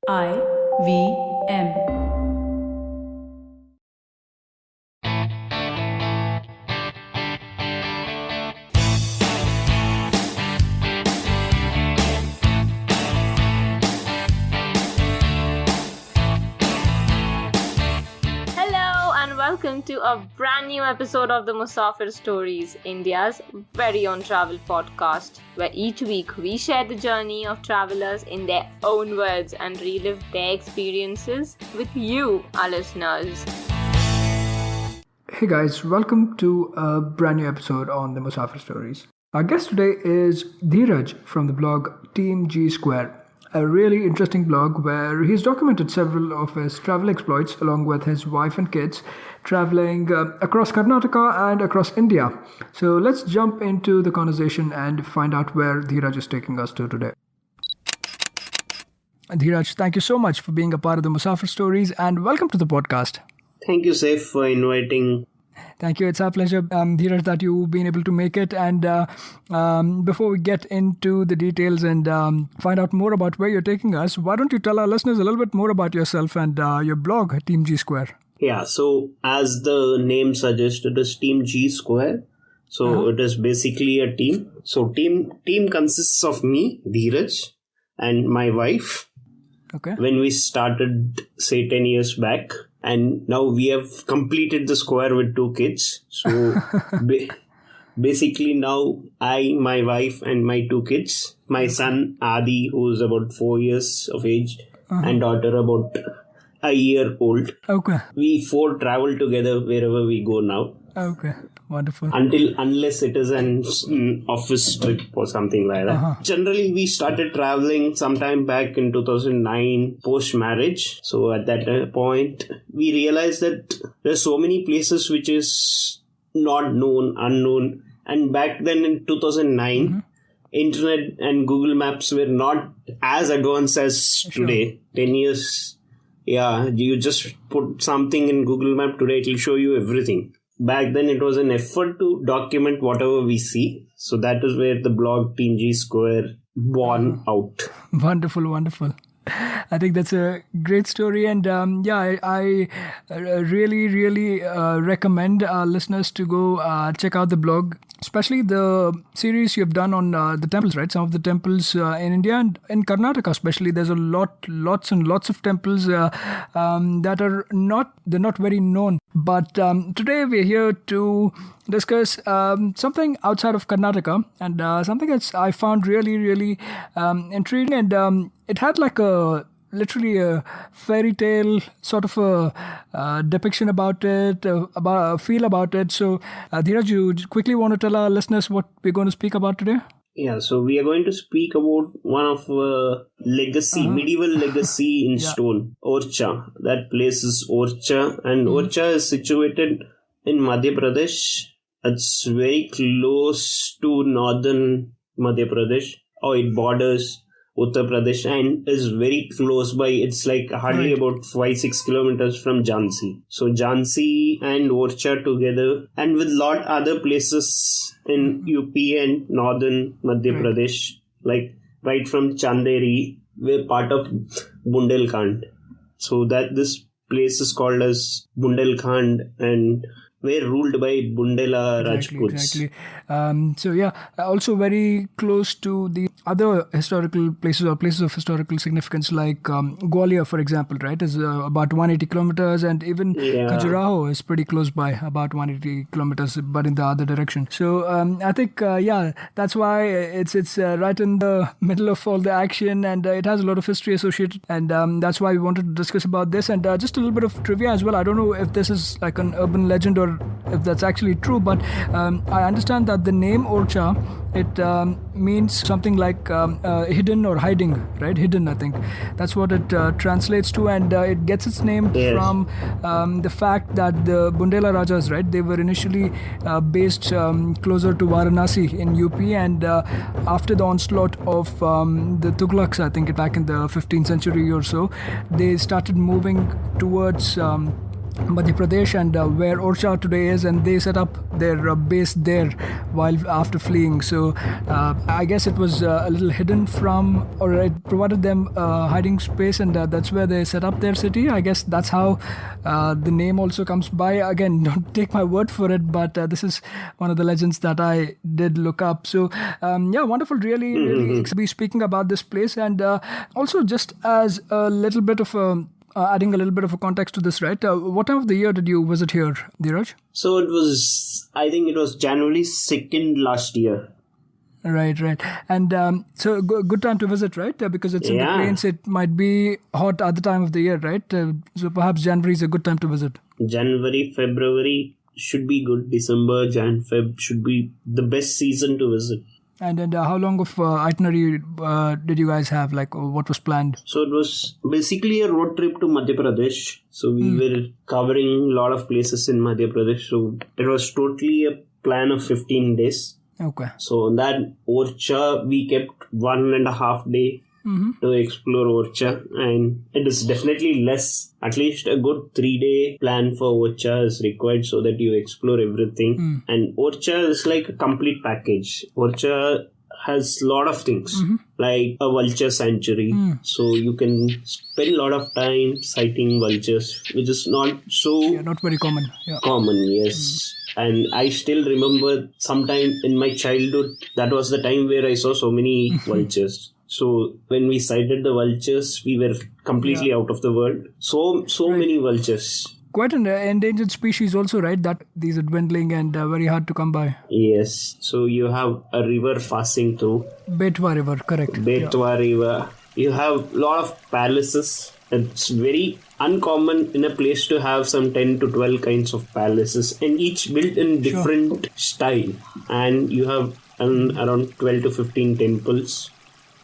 IVM. Hello and welcome to a brand new episode of the Musafir Stories, India's very own travel podcast, where each week we share the journey of travelers in their own words and relive their experiences with you, our listeners. Hey guys, welcome to a brand new episode on the Musafir Stories. Our guest today is Dhiraj from the blog Team G Square, a really interesting blog where he's documented several of his travel exploits along with his wife and kids traveling across Karnataka and across India. So let's jump into the conversation and find out where Dhiraj is taking us to today. Dhiraj, thank you so much for being a part of the Musafir Stories and welcome to the podcast. Thank you, Saif, for inviting. Thank you. It's our pleasure, Dhiraj, that you've been able to make it. And before we get into the details and find out more about where you're taking us, why don't you tell our listeners a little bit more about yourself and your blog, Team G Square? Yeah, so as the name suggests, it is Team G Square. So It is basically a team. So team consists of me, Dhiraj, and my wife. Okay. When we started, say, 10 years back. And now we have completed the square with 2 kids. So basically now I, my wife and my 2 kids, my son Adi, who is about 4 years of age, and daughter about a year old. Okay. We 4 travel together wherever we go now. Okay. Wonderful. Unless it is an office trip or something like that. Generally, we started traveling sometime back in 2009 post-marriage. So at that point, we realized that there's so many places which is not known, unknown. And back then in 2009, internet and Google Maps were not as advanced as today. 10 years. Yeah, you just put something in Google Map today, it will show you everything. Back then, it was an effort to document whatever we see. So that is where the blog Team G Square born out. Wonderful, wonderful. I think that's a great story. And I really recommend our listeners to go check out the blog, especially the series you've done on the temples, right? Some of the temples in India and in Karnataka especially. There's lots and lots of temples that are not very known. But today we're here to discuss something outside of Karnataka and something that I found really intriguing, and it had like literally a fairy tale sort of a depiction about it, about a feel about it. So Dhiraj, you quickly want to tell our listeners what we're going to speak about today? Yeah, so we are going to speak about one of legacy, medieval legacy in stone, Orchha. That place is Orchha, and Orchha is situated in Madhya Pradesh. It's very close to northern Madhya Pradesh, or it borders Uttar Pradesh and is very close by. It's like hardly about 5-6 kilometers from Jhansi. So Jhansi and Orchha together, and with lot other places in UP and northern Madhya Pradesh, like right from Chanderi, we're part of Bundelkhand. So that this place is called as Bundelkhand and were ruled by Bundela Rajputs. Exactly. Also very close to the other historical places or places of historical significance like Gwalior, for example, right, is about 180 kilometers, and even Khajuraho is pretty close by, about 180 kilometers, but in the other direction. So I think, that's why it's right in the middle of all the action, and it has a lot of history associated, and that's why we wanted to discuss about this. And just a little bit of trivia as well. I don't know if this is like an urban legend or if that's actually true, but I understand that the name Orchha, it means something like hidden or hiding, right? Hidden, I think. That's what it translates to, and it gets its name from the fact that the Bundela Rajas, right, they were initially based closer to Varanasi in UP, and after the onslaught of the Tughlaqs, I think back in the 15th century or so, they started moving towards Madhya Pradesh, and where Orchha today is, and they set up their base there while after fleeing. So I guess it was a little hidden from, or it provided them hiding space, and that's where they set up their city. I guess that's how the name also comes by. Again, don't take my word for it, but this is one of the legends that I did look up. So yeah, wonderful, really be speaking about this place, and also just as a little bit of a adding a little bit of a context to this, right? What time of the year did you visit here, Dhiraj? So I think it was January 2nd last year. Right. And so good time to visit, right? Because it's in the plains, it might be hot at the time of the year, right? So perhaps January is a good time to visit. January, February should be good. December, Jan, Feb should be the best season to visit. And how long of itinerary did you guys have? Like, what was planned? So it was basically a road trip to Madhya Pradesh. So we were covering a lot of places in Madhya Pradesh. So it was totally a plan of 15 days. Okay. So on that Orchha, we kept 1.5 day to explore Orchha, and it is definitely less. At least a good 3-day plan for Orchha is required so that you explore everything. And Orchha is like a complete package. Orchha has a lot of things like a vulture sanctuary. So you can spend a lot of time sighting vultures, which is not very common. Common, yes. And I still remember sometime in my childhood, that was the time where I saw so many vultures. So when we sighted the vultures, we were completely out of the world. So many vultures. Quite an endangered species also, right? That these are dwindling and very hard to come by. Yes. So you have a river passing through. Betwa River, correct. Betwa River. You have a lot of palaces. It's very uncommon in a place to have some 10 to 12 kinds of palaces, and each built in different style. And you have around 12 to 15 temples.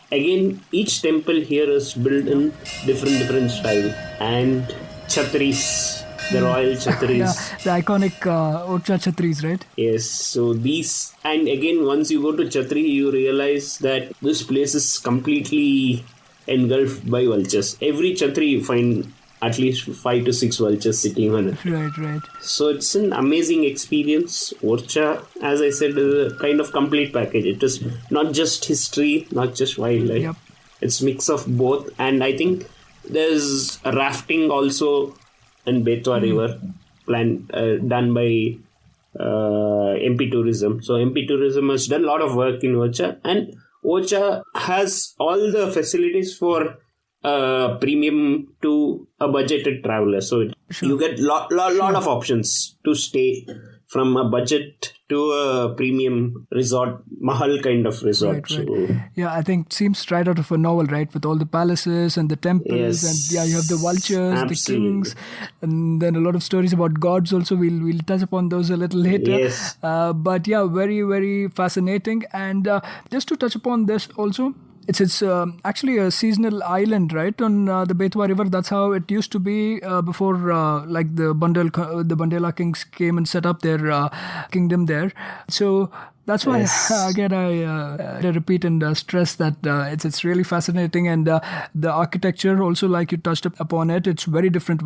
Again, each temple here is built in different style. And Chattris, the royal Chattris. The iconic Orchha Chattris, right? Yes, so these, and again, once you go to Chattri, you realize that this place is completely engulfed by vultures. Every Chattri you find at least 5 to 6 vultures sitting on it. Right. So it's an amazing experience. Orchha, as I said, is a kind of complete package. It is not just history, not just wildlife. Yep. It's mix of both. And I think there's a rafting also in Betwa River done by MP Tourism. So MP Tourism has done a lot of work in Orchha, and Orchha has all the facilities for premium to a budgeted traveler. So you get lot of options to stay, from a budget to a premium resort, mahal kind of resort. Right. So, yeah, I think it seems right out of a novel, right? With all the palaces and the temples, and you have the vultures, the kings, and then a lot of stories about gods also. We'll touch upon those a little later. Yes. But yeah, very, very fascinating. And just to touch upon this also, it's actually a seasonal island, right, on the Betwa River. That's how it used to be before, like the Bundela kings came and set up their kingdom there. So that's why, again, I repeat and stress that it's really fascinating. And the architecture also, like you touched upon it, it's very different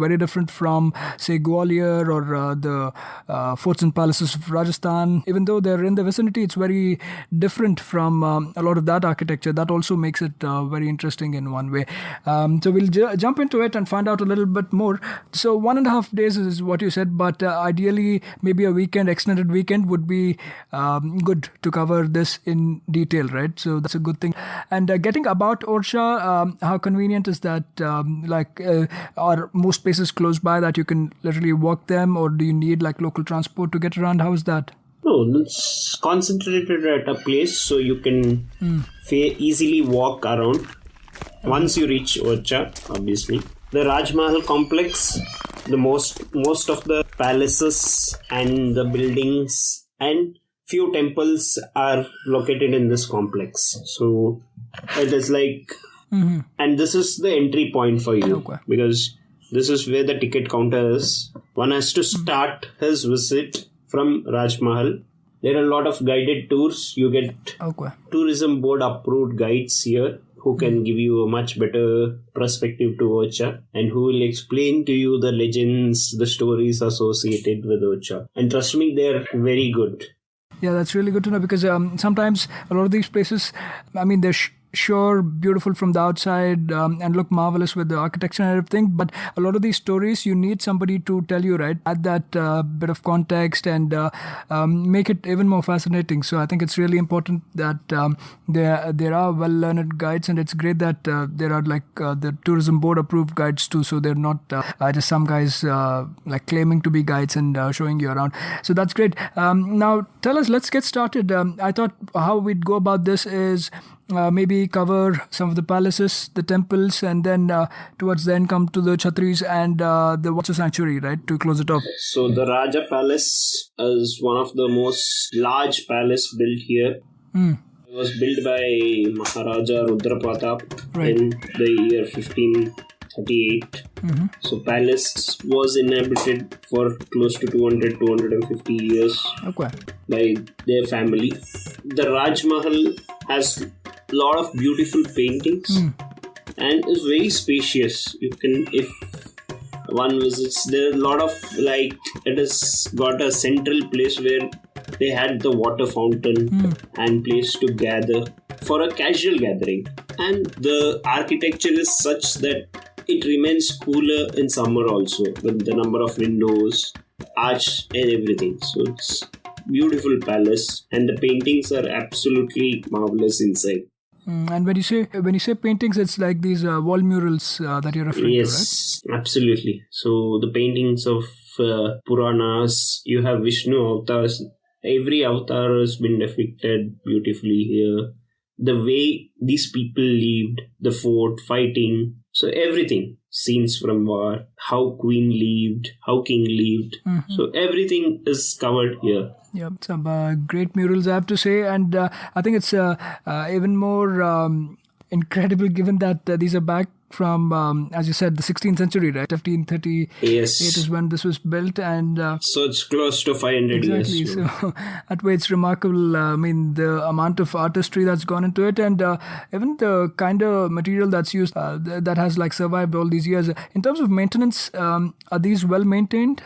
from, say, Gwalior or the forts and palaces of Rajasthan. Even though they're in the vicinity, it's very different from a lot of that architecture. That also makes it very interesting in one way. So we'll jump into it and find out a little bit more. So 1.5 days is what you said, but ideally maybe a extended weekend would be good to cover this in detail, right? So that's a good thing. And getting about Orchha, how convenient is that? Are most places close by that you can literally walk them, or do you need like local transport to get around? How is that? No, it's concentrated at a place, so you can easily walk around once you reach Orchha, obviously. The Raj Mahal complex, the most of the palaces and the buildings and few temples are located in this complex. So it is like, and this is the entry point for you, because this is where the ticket counter is. One has to start his visit from Raj Mahal. There are a lot of guided tours. You get tourism board approved guides here who can give you a much better perspective to Orchha and who will explain to you the legends, the stories associated with Orchha. And trust me, they're very good. Yeah, that's really good to know because sometimes a lot of these places, I mean, they're sure beautiful from the outside and look marvelous with the architecture and everything, but a lot of these stories you need somebody to tell you, right, add that bit of context and make it even more fascinating. So I think it's really important that there are well-learned guides, and it's great that there are like the tourism board approved guides too, so they're not just some guys like claiming to be guides and showing you around. So that's great. Now tell us, let's get started. I thought how we'd go about this is maybe cover some of the palaces, the temples, and then towards the end come to the Chattris and the Vulture sanctuary, right, to close it off. So the Raja Palace is one of the most large palace built here. It was built by Maharaja Rudra Pratap in the year 1538. So palace was inhabited for close to 250 years by their family. The Raj Mahal has a lot of beautiful paintings and is very spacious. You can, if one visits, there are a lot of, like, it has got a central place where they had the water fountain and place to gather for a casual gathering. And the architecture is such that it remains cooler in summer also, with the number of windows, arch and everything. So it's beautiful palace and the paintings are absolutely marvelous inside. And when you say paintings, it's like these wall murals that you're referring to, right? Yes, absolutely. So the paintings of Puranas, you have Vishnu avatars. Every avatar has been depicted beautifully here. The way these people lived, the fort, fighting, so everything. Scenes from war, how queen lived, how king lived. So everything is covered here. Yeah, some great murals, I have to say, and I think it's even more incredible given that these are back from, as you said, the 16th century, right? 1538 is when this was built, and so it's close to 500 years. Exactly. So that way, it's remarkable. I mean, the amount of artistry that's gone into it, and even the kind of material that's used that has like survived all these years. In terms of maintenance, are these well maintained?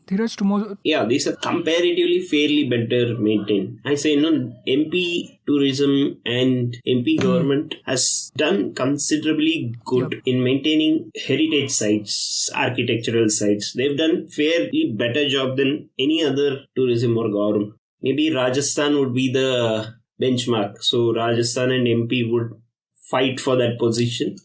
Dhiraj, yeah, these are comparatively fairly better maintained. I say, MP tourism and MP government has done considerably good in maintaining heritage sites, architectural sites. They've done fairly better job than any other tourism or government. Maybe Rajasthan would be the benchmark. So Rajasthan and MP would fight for that position,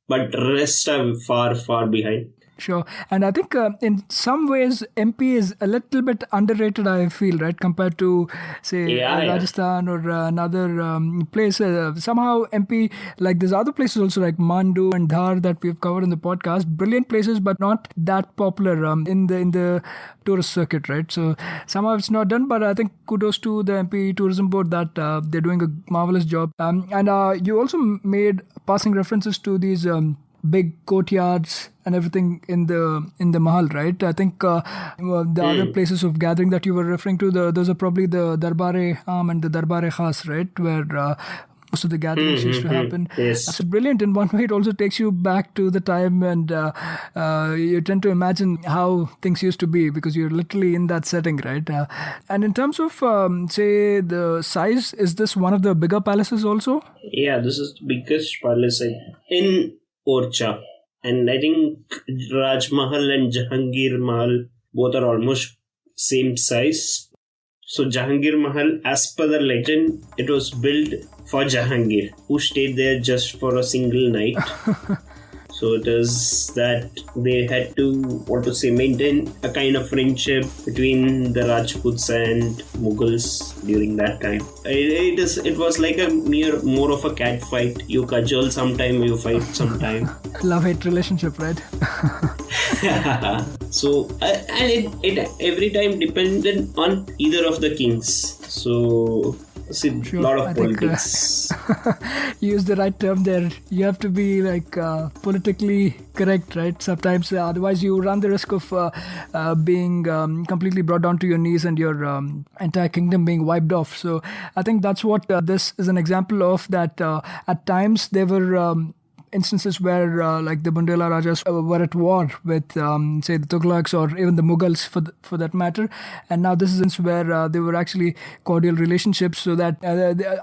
but rest are far, far behind. Sure. And I think in some ways, MP is a little bit underrated, I feel, right? Compared to, say, Rajasthan or another place. Somehow MP, like there's other places also like Mandu and Dhar that we've covered in the podcast. Brilliant places, but not that popular in the tourist circuit, right? So somehow it's not done, but I think kudos to the MP Tourism Board that they're doing a marvelous job. And you also made passing references to these big courtyards and everything in the Mahal, right? I think the other places of gathering that you were referring to, those are probably the Darbare-Aam and the Darbare-Khas, right? Where most of the gatherings used to happen. Yes. That's brilliant. In one way, it also takes you back to the time and you tend to imagine how things used to be because you're literally in that setting, right? And in terms of, say, the size, is this one of the bigger palaces also? Yeah, this is the biggest palace in Orchha, and I think Raj Mahal and Jahangir Mahal both are almost same size. So Jahangir Mahal, as per the legend, it was built for Jahangir, who stayed there just for a single night. So it is that they had to, maintain a kind of friendship between the Rajputs and Mughals during that time. It was like more of a cat fight. You cajole sometime, you fight sometime. Love-hate relationship, right? So, and it every time depended on either of the kings. So See, Sure. lot of I think politics. you use the right term there. You have to be like politically correct, right? Sometimes, otherwise you run the risk of being completely brought down to your knees and your entire kingdom being wiped off. So I think that's what this is an example of. That at times there were instances where like the Bundela Rajas were at war with say the Tughlaqs or even the Mughals for that matter, and now this is instance where they were actually cordial relationships, so that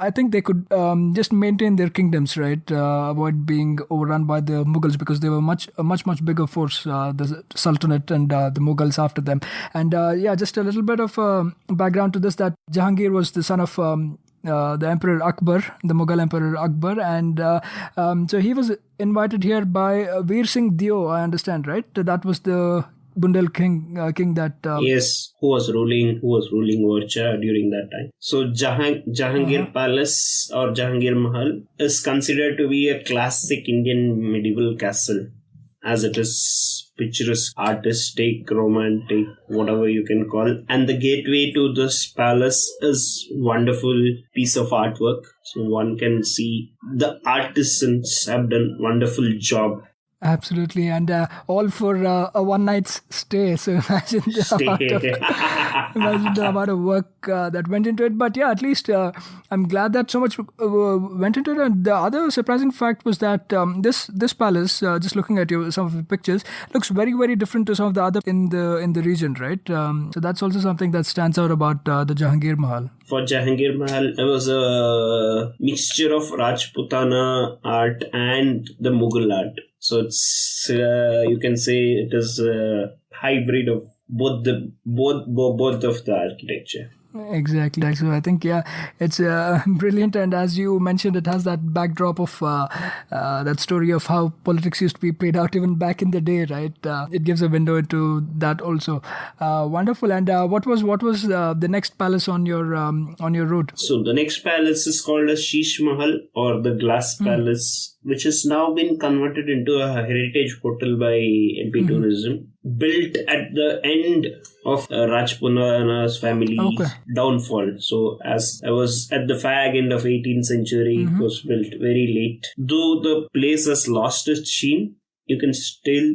I think they could just maintain their kingdoms, right, avoid being overrun by the Mughals, because they were a much bigger force, the Sultanate and the Mughals after them. And just a little bit of background to this, that Jahangir was the son of the Emperor Akbar, the Mughal Emperor Akbar, and so he was invited here by Veer Singh Dio, I understand, right? That was the Bundel king that Yes, who was ruling Orchha during that time. So Jahangir Palace or Jahangir Mahal is considered to be a classic Indian medieval castle, as it is picturesque, artistic, romantic, whatever you can call. And the gateway to this palace is wonderful piece of artwork. So one can see the artisans have done wonderful job. Absolutely, and all for a one night's stay. So imagine the amount of work that went into it. But yeah, at least I'm glad that so much went into it. And the other surprising fact was that this palace, just looking at some of the pictures, looks very, very different to some of the other in the region, right? So that's also something that stands out about the Jahangir Mahal. For Jahangir Mahal, it was a mixture of Rajputana art and the Mughal art. So it's you can say it is a hybrid of both of the architecture. Exactly. So I think it's brilliant, and as you mentioned, it has that backdrop of that story of how politics used to be played out even back in the day, right? It gives a window into that also. Wonderful. And what was the next palace on your route? So the next palace is called as Sheesh Mahal, or the Glass Palace, which has now been converted into a heritage hotel by MP Tourism. Built at the end of Rajputana's family downfall. So as I was at the fag end of 18th century, it was built very late. Though the place has lost its sheen, you can still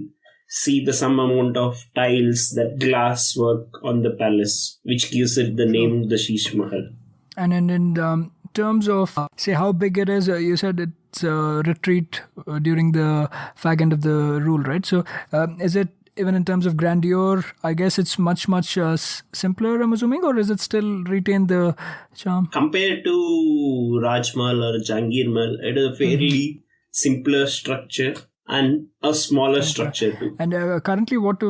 see the some amount of tiles, that glass work on the palace, which gives it the name the Sheesh Mahal. And in terms of say how big it is, you said it's a retreat during the fag end of the rule, right? So is it, even in terms of grandeur, I guess it's much simpler, I'm assuming, or is it still retain the charm? Compared to Raj Mahal or Jahangir Mahal, it is a fairly simpler structure and a smaller structure too. And currently, what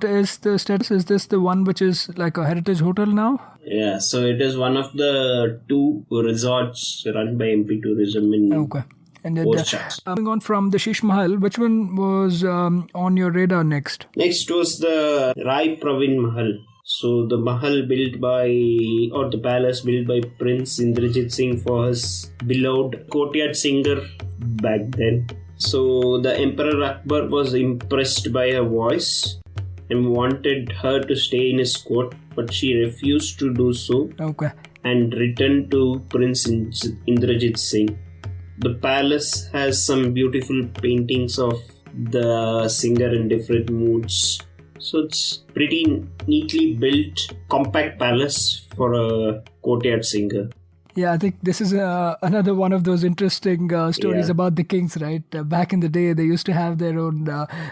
is the status? Is this the one which is like a heritage hotel now? Yeah, so it is one of the 2 resorts run by MP Tourism in And Orchha. Moving on from the Sheesh Mahal, which one was on your radar next? Next was the Rai Pravin Mahal. So the the palace built by Prince Indrajit Singh for his beloved courtyard singer back then. So the Emperor Akbar was impressed by her voice and wanted her to stay in his court, but she refused to do so and returned to Prince Indrajit Singh. The palace has some beautiful paintings of the singer in different moods. So it's pretty neatly built, compact palace for a courtyard singer. Yeah, I think this is another one of those interesting stories about the kings, right? Back in the day, they used to have their own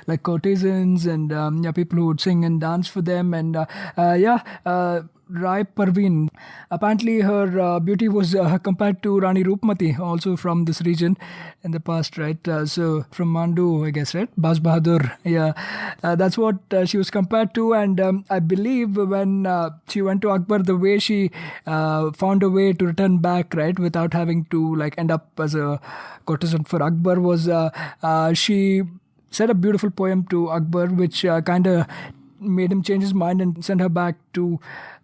like courtesans and people who would sing and dance for them. And Rai Parveen, apparently her beauty was compared to Rani Roopmati, also from this region in the past, right? So from Mandu, I guess, right? Baz Bahadur, that's what she was compared to. And I believe when she went to Akbar, the way she found a way to return back, right, without having to like end up as a courtesan for Akbar, was she said a beautiful poem to Akbar, which kind of made him change his mind and send her back to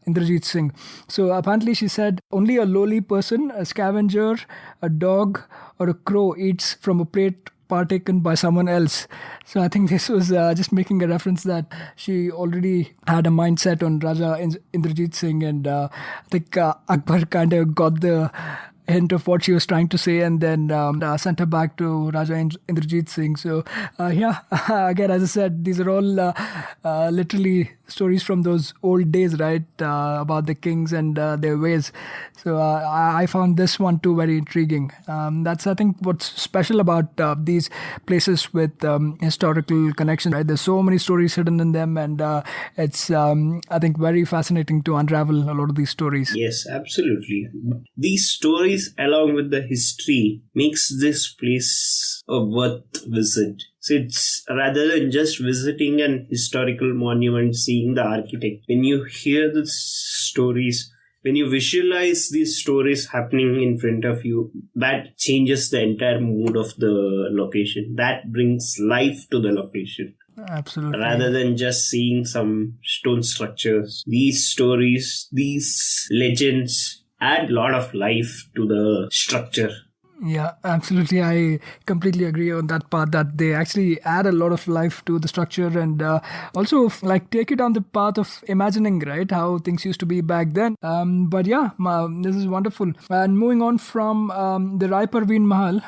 Indrajit Singh. So apparently she said, only a lowly person, a scavenger, a dog or a crow eats from a plate partaken by someone else. So I think this was just making a reference that she already had a mindset on Raja Indrajit Singh, and I think Akbar kind of got the hint of what she was trying to say, and then sent her back to Raja Indrajit Singh. So again, as I said, these are all literally stories from those old days, right? About the kings and their ways. So I found this one too very intriguing. That's, I think, what's special about these places with historical connection, right? There's so many stories hidden in them, and it's I think very fascinating to unravel a lot of these stories. Yes, absolutely. These stories, along with the history, makes this place a worth visit. So it's rather than just visiting an historical monument, seeing the architect. When you hear the stories, when you visualize these stories happening in front of you, that changes the entire mood of the location. That brings life to the location. Absolutely. Rather than just seeing some stone structures, these stories, these legends add a lot of life to the structure. Yeah, absolutely. I completely agree on that part, that they actually add a lot of life to the structure, and also like take it on the path of imagining, right, how things used to be back then. But yeah, this is wonderful. And moving on from the Rai Parveen Mahal,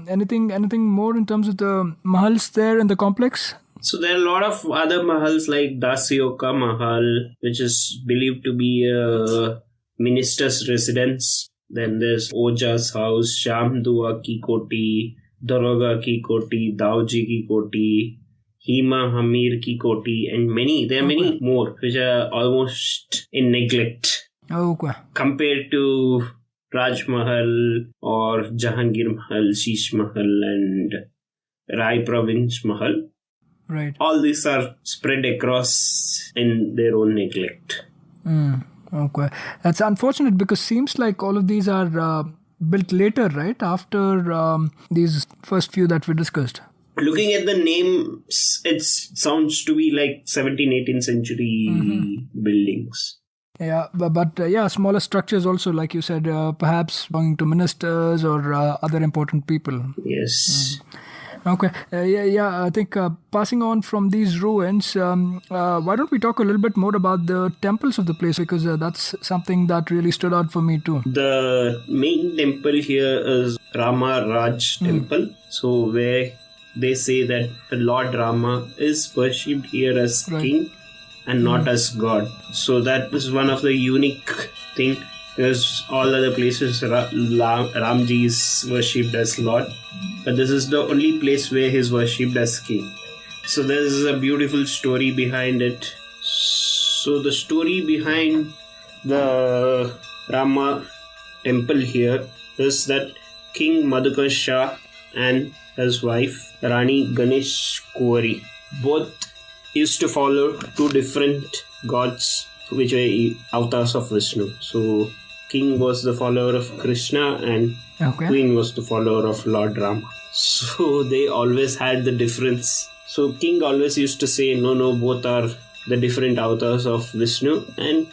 anything more in terms of the mahals there in the complex? So there are a lot of other mahals like Dasioka Mahal, which is believed to be a minister's residence. Then there's Oja's house, Shamdua ki Koti, Daroga ki Koti, Dauji ki Koti, Hima Hamir ki Koti, and there are many more which are almost in neglect. Okay. Compared to Raj Mahal or Jahangir Mahal, Sheesh Mahal, and Rai Province Mahal. Right. All these are spread across in their own neglect. Okay. That's unfortunate, because seems like all of these are built later, right? After these first few that we discussed. Looking at the names, it sounds to be like 17th, 18th century buildings. Yeah, but smaller structures also, like you said, perhaps belonging to ministers or other important people. Yes. Okay. I think passing on from these ruins, why don't we talk a little bit more about the temples of the place, because that's something that really stood out for me too. The main temple here is Rama Raj Temple. So where they say that Lord Rama is worshipped here as king and not as God. So that is one of the unique thing. Because all other places, Ramji is worshipped as Lord, but this is the only place where he is worshipped as king. So there is a beautiful story behind it. So the story behind the Rama temple here is that King Madhukar Shah and his wife Rani Ganesh Kuwari both used to follow two different gods, which were avatars of Vishnu. So king was the follower of Krishna and queen was the follower of Lord Rama. So they always had the difference. So king always used to say, no, both are the different avatars of Vishnu. And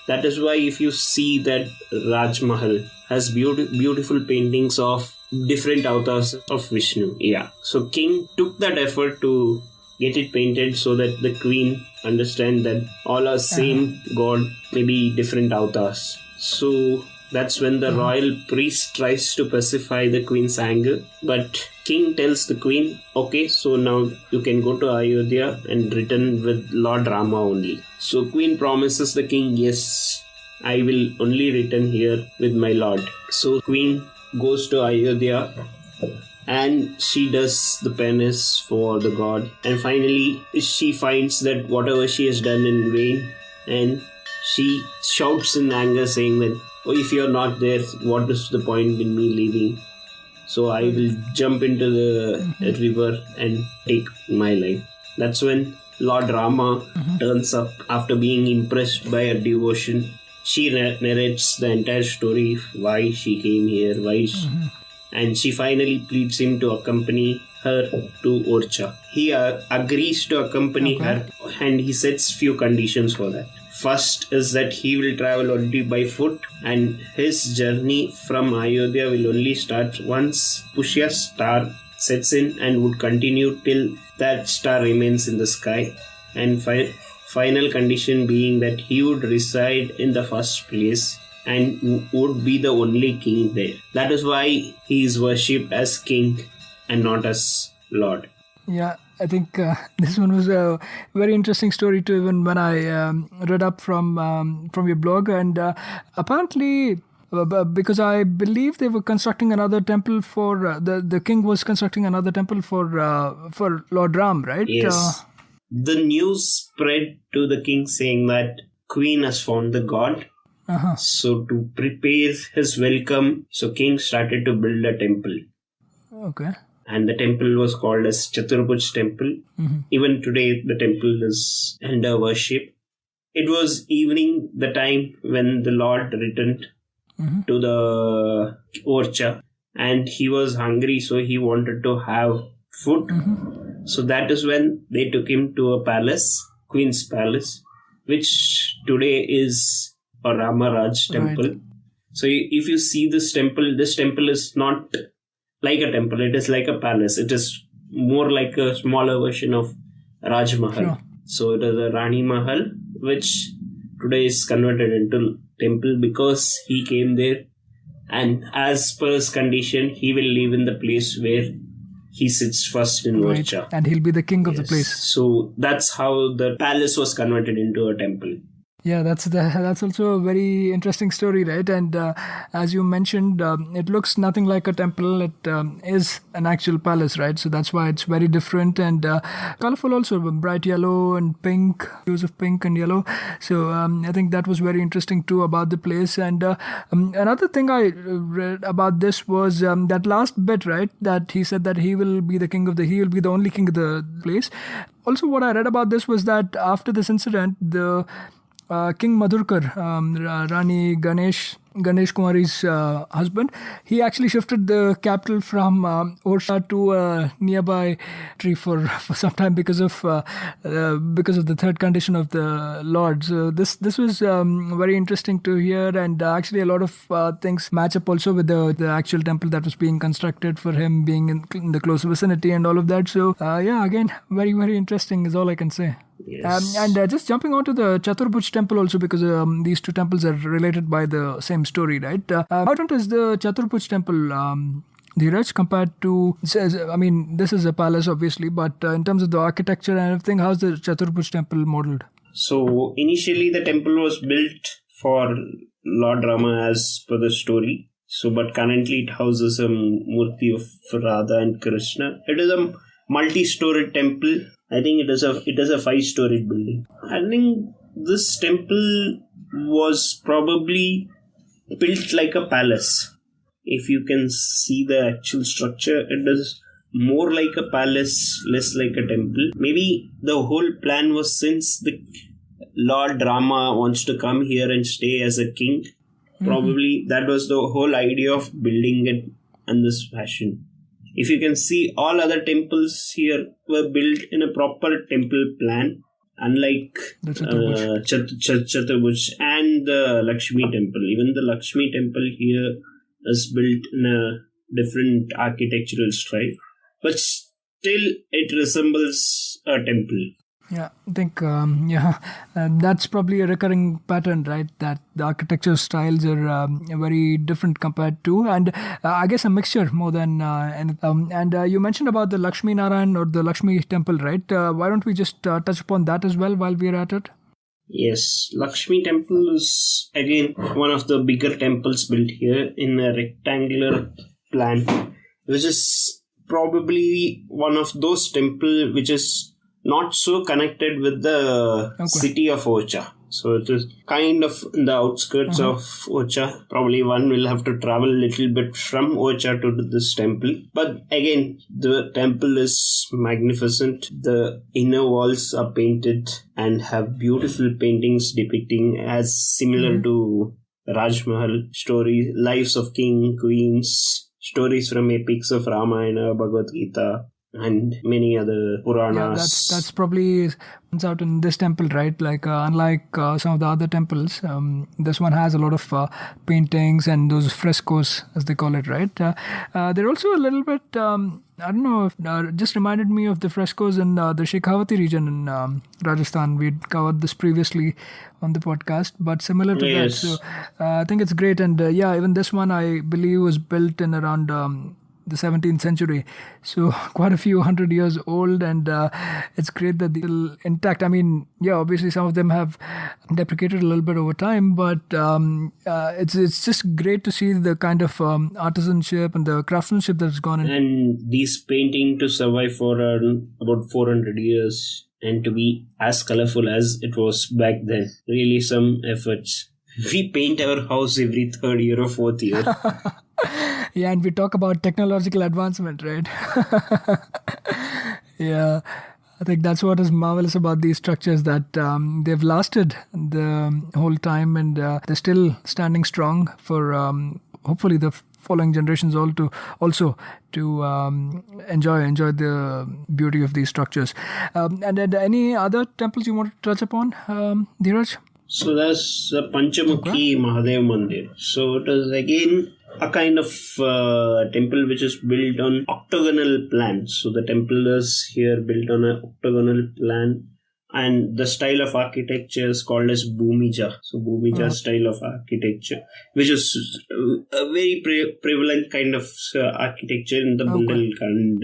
that is why if you see that Raj Mahal has beautiful paintings of different avatars of Vishnu. Yeah. So king took that effort to get it painted so that the queen understand that all are same god, maybe different avatars. So that's when the royal priest tries to pacify the queen's anger. But king tells the queen, okay, so now you can go to Ayodhya and return with Lord Rama only. So queen promises the king, yes, I will only return here with my lord. So queen goes to Ayodhya and she does the penance for the god. And finally she finds that whatever she has done in vain, and she shouts in anger saying that, oh, if you're not there, what is the point in me leaving? So I will jump into the river and take my life. That's when Lord Rama turns up after being impressed by her devotion. She narrates the entire story, why she came here, and she finally pleads him to accompany her to Orchha. He agrees to accompany her, and he sets few conditions for that. First is that he will travel only by foot, and his journey from Ayodhya will only start once Pushya star sets in and would continue till that star remains in the sky, and final condition being that he would reside in the first place and would be the only king there. That is why he is worshipped as king and not as lord. Yeah, I think this one was a very interesting story too. Even when I read up from your blog, and apparently, because I believe they were constructing another temple for the king was constructing another temple for Lord Ram, right? Yes. The news spread to the king saying that Queen has found the god. So to prepare his welcome, so king started to build a temple. Okay. And the temple was called as Chaturbuj temple. Even today, the temple is under worship. It was evening, the time when the Lord returned to the Orchha, and he was hungry, so he wanted to have food. So that is when they took him to a palace, Queen's Palace, which today is a Ramaraj temple. Right. So if you see this temple is not like a temple, it is like a palace. It is more like a smaller version of Raj Mahal. Sure. So it is a Rani Mahal, which today is converted into temple because he came there, and as per his condition, he will live in the place where he sits first in Orchha. And he'll be the king of the place. So that's how the palace was converted into a temple. Yeah, that's also a very interesting story, right? And as you mentioned, it looks nothing like a temple. It is an actual palace, right? So that's why it's very different and colorful also, bright yellow and pink, hues of pink and yellow. So I think that was very interesting too about the place. And another thing I read about this was that last bit, right? That he said that he will be the only king of the place. Also, what I read about this was that after this incident, the King Madhurkar, Rani Ganesh Kumari's husband, he actually shifted the capital from Orchha to a nearby tree for some time because of the third condition of the Lord. So this was very interesting to hear, and actually a lot of things match up also with the actual temple that was being constructed for him being in the close vicinity and all of that. So again, very, very interesting is all I can say. Yes. And just jumping on to the Chaturbuj temple also, because these two temples are related by the same story, right? How different is the Chaturbuj temple, Dhiraj, compared to, I mean, this is a palace obviously, but in terms of the architecture and everything, how's the Chaturbuj temple modeled? So initially the temple was built for Lord Rama as per the story. So, but currently it houses a murti of Radha and Krishna. It is a multi-storied temple. I think it is a 5-storied building. I think this temple was probably built like a palace. If you can see the actual structure, it is more like a palace, less like a temple. Maybe the whole plan was, since the Lord Rama wants to come here and stay as a king, probably that was the whole idea of building it in this fashion. If you can see, all other temples here were built in a proper temple plan, unlike the Chaturbuj and the Lakshmi temple. Even the Lakshmi temple here is built in a different architectural style, but still it resembles a temple. Yeah, I think that's probably a recurring pattern, right? That the architecture styles are very different compared to, and I guess a mixture more than anything. And you mentioned about the Lakshmi Narayan or the Lakshmi temple, right? Why don't we just touch upon that as well while we're at it? Yes, Lakshmi temple is again one of the bigger temples built here in a rectangular plan, which is probably one of those temples which is not so connected with the city of Orchha. So it is kind of in the outskirts of Orchha. Probably one will have to travel a little bit from Orchha to this temple. But again, the temple is magnificent. The inner walls are painted and have beautiful paintings depicting, as similar to Raj Mahal stories, lives of king, queens, stories from epics of Ramayana, Bhagavad Gita, and many other Puranas. That's probably comes out in this temple, right? Like unlike some of the other temples, this one has a lot of paintings and those frescoes, as they call it, right? They're also a little bit. I don't know. Just reminded me of the frescoes in the Shekhawati region in Rajasthan. We'd covered this previously on the podcast, but similar to that. So I think it's great, and even this one I believe was built in around the 17th century, so quite a few hundred years old, and it's great that they're still intact. I mean, obviously some of them have deprecated a little bit over time, but it's just great to see the kind of artisanship and the craftsmanship that's gone in. And these painting to survive for about 400 years and to be as colorful as it was back then. Really some efforts. We paint our house every third year or fourth year. Yeah, and we talk about technological advancement, right? Yeah, I think that's what is marvelous about these structures, that they've lasted the whole time, and they're still standing strong for hopefully the following generations also to enjoy the beauty of these structures. And any other temples you want to touch upon, Dhiraj? So that's the Panchamukhi Mahadev Mandir. So it is again a kind of temple which is built on octagonal plan. So the temple is here built on an octagonal plan, and the style of architecture is called as Bhumija. So Bhumija style of architecture, which is a very prevalent kind of architecture in the Bundelkhand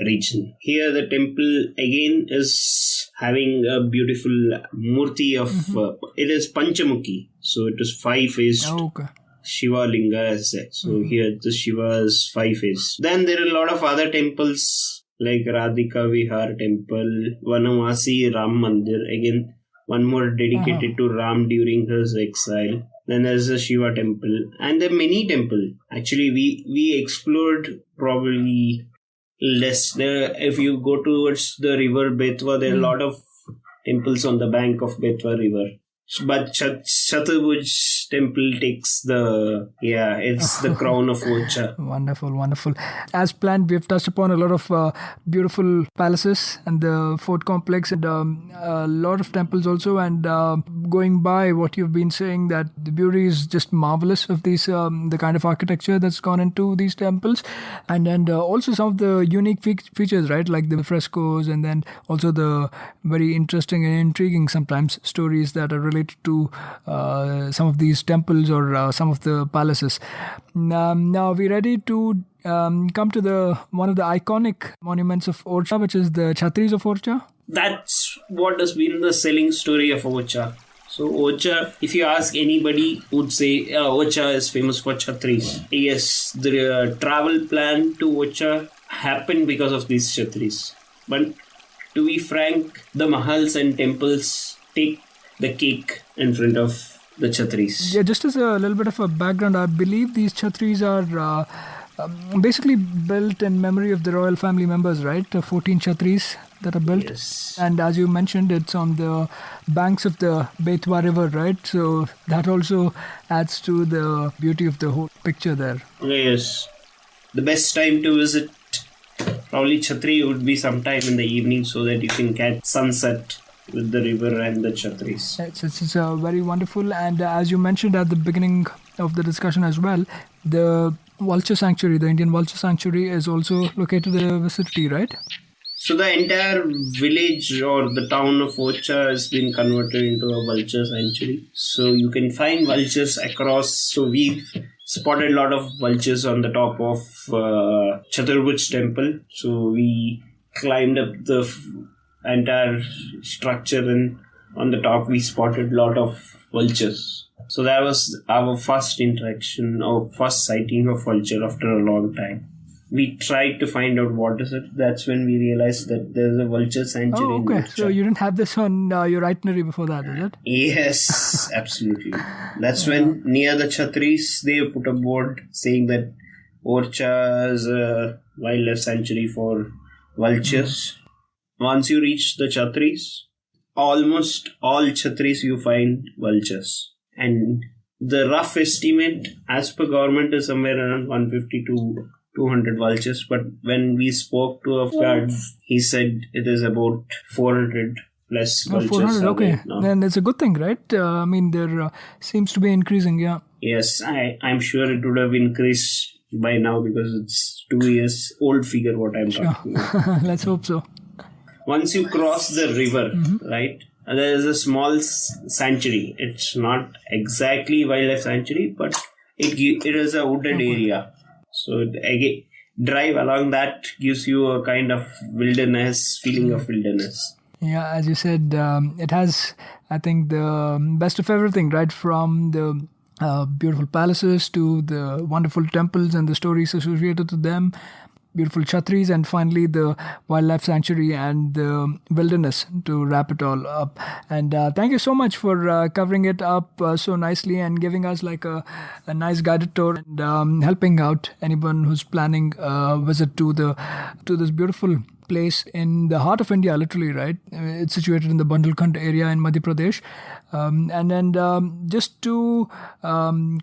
region. Here the temple again is having a beautiful murti of, it is Panchamukhi. So it is 5-faced. Shiva Linga as that. So here the Shiva is 5-faced. Then there are a lot of other temples like Radhika Vihar temple, Vanamasi Ram Mandir, again one more dedicated to Ram during his exile. Then there's the Shiva temple, and there are many temples. Actually, we explored probably less. There, if you go towards the river Betwa, there are a lot of temples on the bank of Betwa river. But Chaturbuj temple takes it's the crown of Orchha. Wonderful. As planned, we've touched upon a lot of beautiful palaces and the fort complex, and a lot of temples also. And going by what you've been saying, that the beauty is just marvelous of these, the kind of architecture that's gone into these temples, and also some of the unique features, right? Like the frescoes, and then also the very interesting and intriguing sometimes stories that are related to some of these temples or some of the palaces. Now we're ready to come to one of the iconic monuments of Orchha, which is the Chattris of Orchha. That's what has been the selling story of Orchha. So Orchha, if you ask anybody, would say Orchha is famous for Chattris. Yes, the travel plan to Orchha happened because of these Chattris. But to be frank, the mahals and temples take the cake in front of the Chattris. Yeah, just as a little bit of a background, I believe these Chattris are basically built in memory of the royal family members, right? 14 Chattris that are built. Yes. And as you mentioned, it's on the banks of the Betwa river, right? So that also adds to the beauty of the whole picture there. Yes. The best time to visit probably Chatri would be sometime in the evening, so that you can catch sunset with the river and the Chattris. It's very wonderful. And as you mentioned at the beginning of the discussion as well, the Vulture Sanctuary, the Indian Vulture Sanctuary, is also located in the vicinity, right? So the entire village or the town of Orchha has been converted into a vulture sanctuary. So you can find vultures across. So we've spotted a lot of vultures on the top of Chaturbuj temple. So we climbed up the entire structure, and on the top we spotted a lot of vultures. So that was our first interaction or first sighting of vulture after a long time. We tried to find out what is it. That's when we realized that there's a vulture sanctuary. Oh, okay. So you didn't have this on your itinerary before that, is it? Yes, absolutely. That's when near the Chattris they put a board saying that Orchha is a wildlife sanctuary for vultures. Once you reach the Chattris, almost all Chattris you find vultures. And the rough estimate as per government is somewhere around 150 to 200 vultures, but when we spoke to a guard, he said it is about 400 plus vultures. 400, okay. Now. Then it's a good thing, right? I mean, there seems to be increasing, yeah. Yes, I'm sure it would have increased by now because it's 2 years old figure what I'm talking about. Let's hope so. Once you cross the river, right, there is a small sanctuary. It's not exactly wildlife sanctuary, but it is a wooded area. So again, drive along that gives you a kind of wilderness, feeling of wilderness. Yeah, as you said, it has, I think, the best of everything, right? From the beautiful palaces to the wonderful temples and the stories associated to them, beautiful Chattris, and finally the wildlife sanctuary and the wilderness to wrap it all up. And thank you so much for covering it up so nicely and giving us like a nice guided tour and helping out anyone who's planning a visit to this beautiful place in the heart of India, literally, right? It's situated in the Bundelkhand area in Madhya Pradesh. And then just to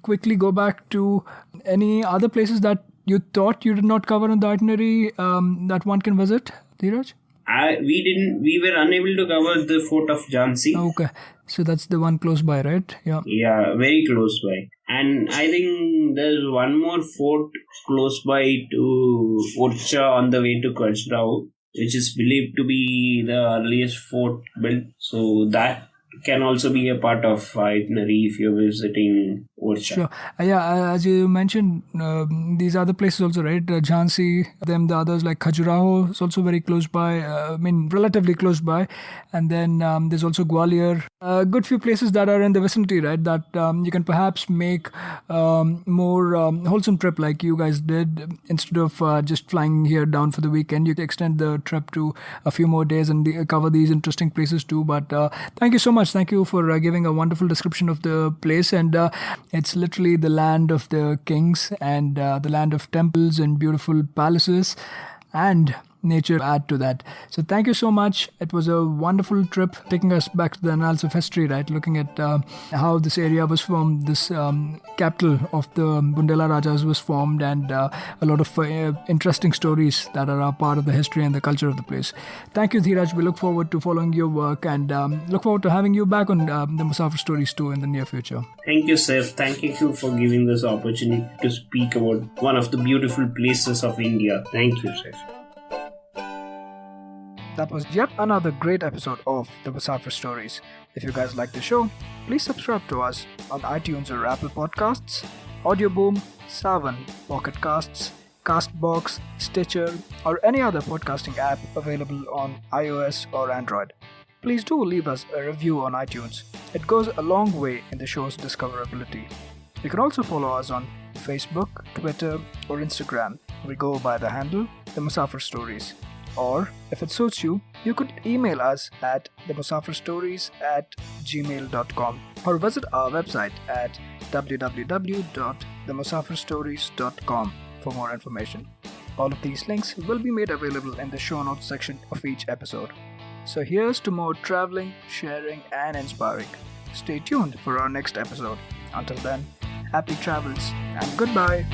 quickly go back to any other places that you thought you did not cover on the itinerary that one can visit, Dhiraj? We were unable to cover the fort of Jhansi. Okay, so that's the one close by, right? Yeah. Yeah, very close by. And I think there's one more fort close by to Orchha on the way to Khajuraho, which is believed to be the earliest fort built. So that can also be a part of itinerary if you're visiting Orchha. Sure. Yeah, as you mentioned, these other places also, right? Jhansi, then the others like Khajuraho is also very close by. Relatively close by. And then there's also Gwalior. A good few places that are in the vicinity, right? That you can perhaps make more wholesome trip like you guys did. Instead of just flying here down for the weekend, you can extend the trip to a few more days and cover these interesting places too. But thank you so much. Thank you for giving a wonderful description of the place. And it's literally the land of the kings and the land of temples and beautiful palaces and nature add to that. So thank you so much. It was a wonderful trip taking us back to the annals of history, right? Looking at how this area was formed, this capital of the Bundela Rajas was formed, and a lot of interesting stories that are a part of the history and the culture of the place. Thank you, Dhiraj. We look forward to following your work and look forward to having you back on the Musafir Stories too in the near future. Thank you, Saif. Thank you for giving this opportunity to speak about one of the beautiful places of India. Thank you, Saif. That was yet another great episode of the Musafir Stories. If you guys like the show, please subscribe to us on iTunes or Apple Podcasts, Audioboom, Savan, Pocket Casts, Castbox, Stitcher, or any other podcasting app available on iOS or Android. Please do leave us a review on iTunes. It goes a long way in the show's discoverability. You can also follow us on Facebook, Twitter, or Instagram. We go by the handle The Musafir Stories. Or, if it suits you, you could email us at themusafirstories@gmail.com or visit our website at www.themusafirstories.com for more information. All of these links will be made available in the show notes section of each episode. So here's to more traveling, sharing, and inspiring. Stay tuned for our next episode. Until then, happy travels and goodbye.